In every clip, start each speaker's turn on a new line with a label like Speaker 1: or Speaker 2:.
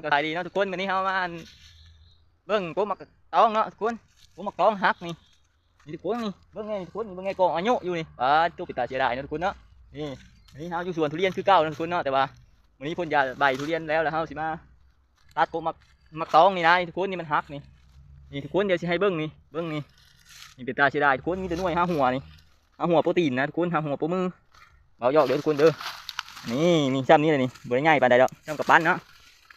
Speaker 1: ก็ขายดีเนาะทุกคนวันนี้เขามาเบิ้งกูมักตองเนาะทุกคนกูมักตองหักนี่ทุกคนนี่เบิ้งไงทุกคนนี่เบิ้งไงกองอายุอยู่นี่ตู้ปิดตาเสียดายเนาะทุกคนเนาะนี่เขาอยู่สวนทุเรียนคือเก่าทุกคนเนาะแต่ว่าวันนี้พ่นยาใบทุเรียนแล้วเขาสิมาตัดกูมักตองนี่นะทุกคนนี่มันหักนี่ทุกคนเดี๋ยวสิให้เบิ้งนี่นี่ปิดตาเสียดายทุกคนนี่จะนุ่ยห้าหัวนี่ห้าหัวโปรตีนนะทุกคนห้าหัวโปรมือเบาหยอกเดี๋ยวทุกคนเด้อนี่ซ้ำนี่เลยนี่บริง่ายปานใดแล้วซ้ำกับปั้นเนาะ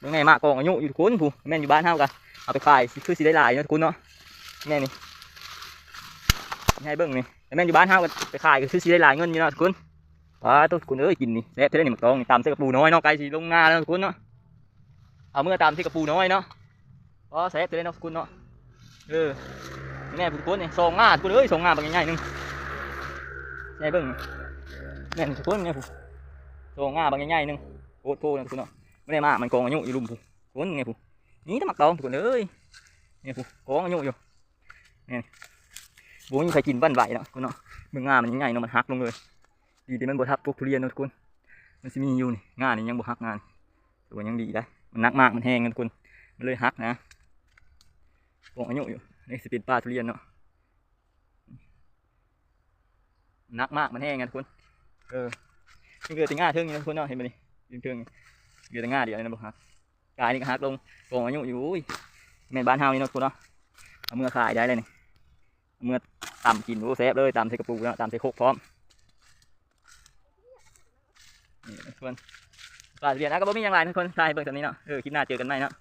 Speaker 1: บริง่ายมากกองอายุอยู่ทุกคนผู้แม่นอยู่บ้านเฮากันเอาไปขายคือสิได้หลายเนาะทุกคนเนาะแม่นี่ให้เบิ่งนี่แม่นอยู่บ้านเฮากันไปขายคือสิได้หลายเงินอยู่เนาะทุกคนทุกคนเอ้ยกินนี่แซ่บเท่านี้หมึกตองนี่ตำใส่กระปูน้อยเนาะไก่สิลงนาแล้วทุกคนเนาะเอาเมื่อตำใส่กระปูน้อยเนาะแซ่บเท่านี้เนาะทุกคนเนาะนี่แม่ทุกคนนี่2 งาทุกคนเอ้ย2 งาบางใหญ่ๆนึงให้เบิ่งแม่ทุกคนเนี่ยผู้2 งาบางใหญ่ๆนึงโอ้โหนะทุกคนเนาะไม่ได้มามันกองอายุอยู่ลุมผู้คนไงผู้นี่ถ้าหมักตองทุกคนเอ้ยเนี่ยผู้กองอายุอยู่เนี่ยบุ้งใครกินบ้านไหวแล้วคนเนาะมึงงามันใหญ่เนาะมันหักลงเลยดีที่มันบดทับพวกทุเรียนเนาะทุกคนมันจะมีอยู่นี่งานี่ยังบดหักงานแต่ว่ายังดีได้มันนักมากมันแห้งนะทุกคนมันเลยหักนะกองอายุอยู่นี่สปีดปลาทุเรียนเนาะนักมากมันแห้งนะทุกคนนี่เกิดแต่ง่าเทิงนี่นะทุกคนเนาะเห็นไหมนี่เทิงเกิดแต่ง่าเดียวนี่นะบอกหักกายนี่ก็หักลงกองอายุอยู่แม่บ้านเฮานี่เนาะทุกคนเนาะเอามือขายได้เลยนี่เมื่อตำกินโอ้แซ่บเลยตำใส่กระปูแล้วตำใส่โคกพร้อมนี่ทุกคนปลาทุเรียนนะก็บ่มีอย่างไรทุกคนใช่เบิ่งตอนนี้เนาะคลิปหน้าเจอกันใหม่เนาะ